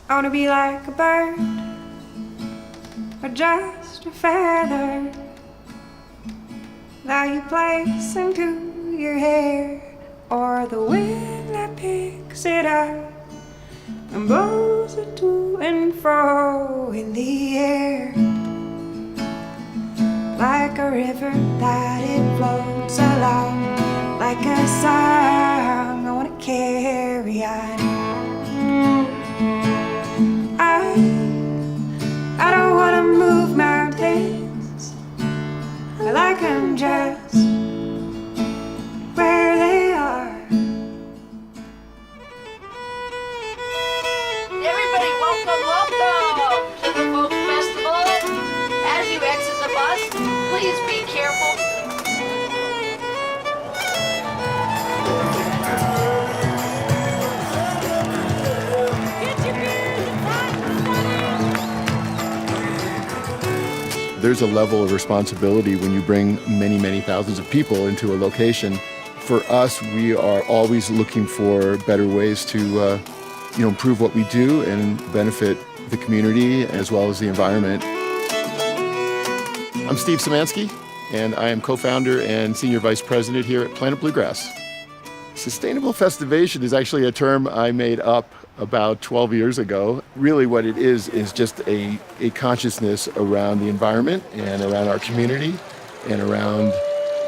I wanna be like a bird, or just a feather that you place into your hair, or the wind that picks it up and blows it to and fro in the air. Like a river that it flows along, like a song I wanna carry on. I don't wanna move mountains, I like them just where they are. Everybody, welcome to the Folk Festival. As you exit the bus, please be careful. There's a level of responsibility when you bring many, many thousands of people into a location. For us, we are always looking for better ways to improve what we do and benefit the community as well as the environment. I'm Steve Szymanski, and I am co-founder and senior vice president here at Planet Bluegrass. Sustainable festivation is actually a term I made up about 12 years ago. Really what it is just a consciousness around the environment and around our community and around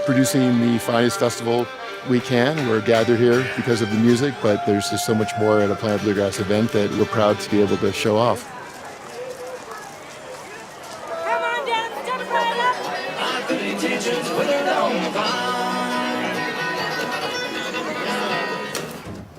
producing the finest festival we can. We're gathered here because of the music, but there's just so much more at a Planet Bluegrass event that we're proud to be able to show off. Come on down, step right up.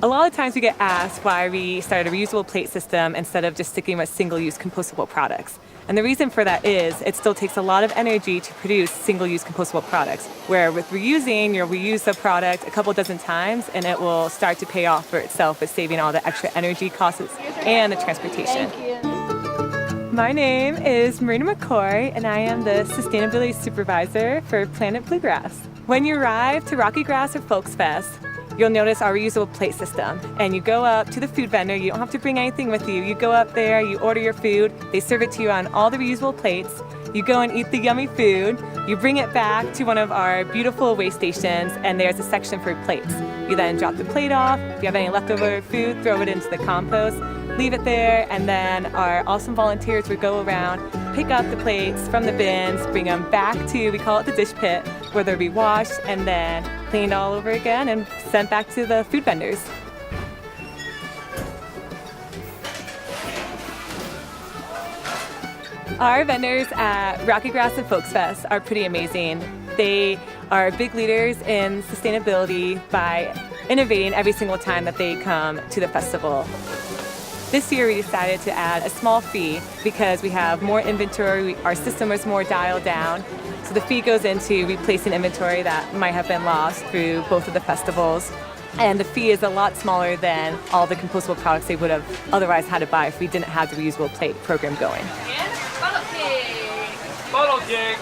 A lot of times we get asked why we started a reusable plate system instead of just sticking with single-use compostable products. And the reason for that is it still takes a lot of energy to produce single-use compostable products, where with reusing, you'll reuse the product a couple dozen times and it will start to pay off for itself with saving all the extra energy costs and the transportation. Thank you. My name is Marina McCoy and I am the Sustainability Supervisor for Planet Bluegrass. When you arrive to RockyGrass and Folks Fest, you'll notice our reusable plate system. And you go up to the food vendor, you don't have to bring anything with you. You go up there, you order your food, they serve it to you on all the reusable plates. You go and eat the yummy food, you bring it back to one of our beautiful waste stations, and there's a section for plates. You then drop the plate off, if you have any leftover food, throw it into the compost, leave it there, and then our awesome volunteers would go around, pick up the plates from the bins, bring them back to, we call it the dish pit, where they'll be washed and then cleaned all over again and sent back to the food vendors. Our vendors at RockyGrass and Folks Fest are pretty amazing. They are big leaders in sustainability by innovating every single time that they come to the festival. This year we decided to add a small fee because we have more inventory, our system is more dialed down. So the fee goes into replacing inventory that might have been lost through both of the festivals. And the fee is a lot smaller than all the compostable products they would have otherwise had to buy if we didn't have the reusable plate program going. And funnel cake. Funnel cake.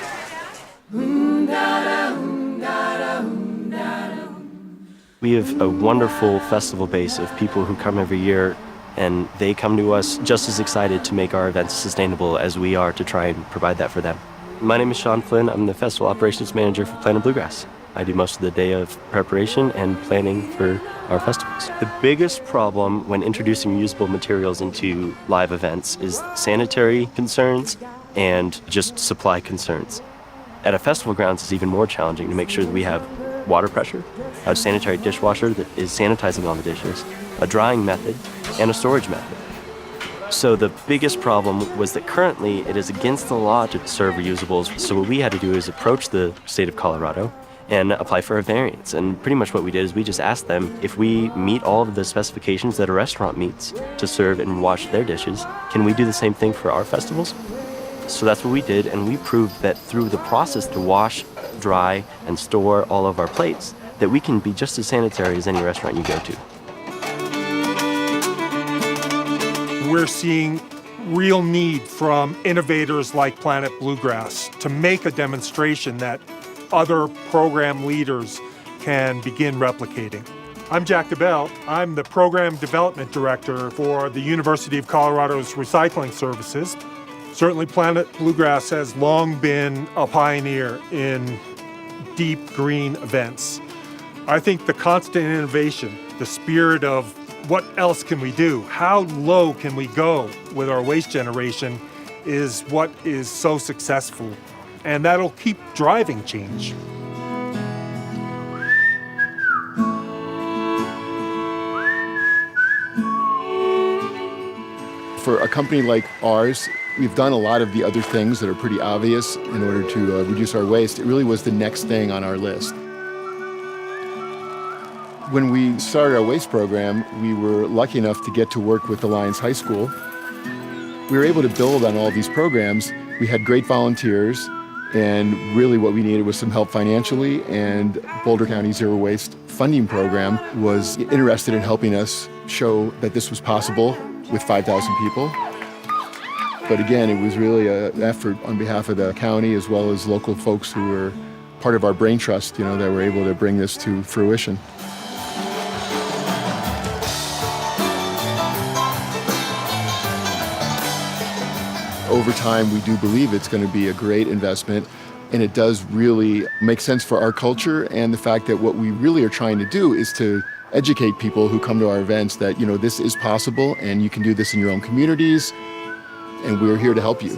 We have a wonderful festival base of people who come every year, and they come to us just as excited to make our events sustainable as we are to try and provide that for them. My name is Sean Flynn. I'm the Festival Operations Manager for Planet Bluegrass. I do most of the day of preparation and planning for our festivals. The biggest problem when introducing reusable materials into live events is sanitary concerns and just supply concerns. At a festival grounds, it's even more challenging to make sure that we have water pressure, a sanitary dishwasher that is sanitizing all the dishes, a drying method, and a storage method. So the biggest problem was that currently it is against the law to serve reusables. So what we had to do is approach the state of Colorado and apply for a variance. And pretty much what we did is we just asked them, if we meet all of the specifications that a restaurant meets to serve and wash their dishes, can we do the same thing for our festivals? So that's what we did, and we proved that through the process to wash, dry, and store all of our plates, that we can be just as sanitary as any restaurant you go to. We're seeing real need from innovators like Planet Bluegrass to make a demonstration that other program leaders can begin replicating. I'm Jack DeBell. I'm the Program Development Director for the University of Colorado's Recycling Services. Certainly Planet Bluegrass has long been a pioneer in deep green events. I think the constant innovation, the spirit of what else can we do, how low can we go with our waste generation is what is so successful. And that'll keep driving change. For a company like ours, we've done a lot of the other things that are pretty obvious in order to reduce our waste. It really was the next thing on our list. When we started our waste program, we were lucky enough to get to work with Alliance High School. We were able to build on all these programs. We had great volunteers, and really what we needed was some help financially, and Boulder County Zero Waste Funding Program was interested in helping us show that this was possible with 5,000 people. But again, it was really an effort on behalf of the county as well as local folks who were part of our brain trust, that were able to bring this to fruition. Over time, we do believe it's going to be a great investment, and it does really make sense for our culture and the fact that what we really are trying to do is to educate people who come to our events that, this is possible and you can do this in your own communities, and we're here to help you.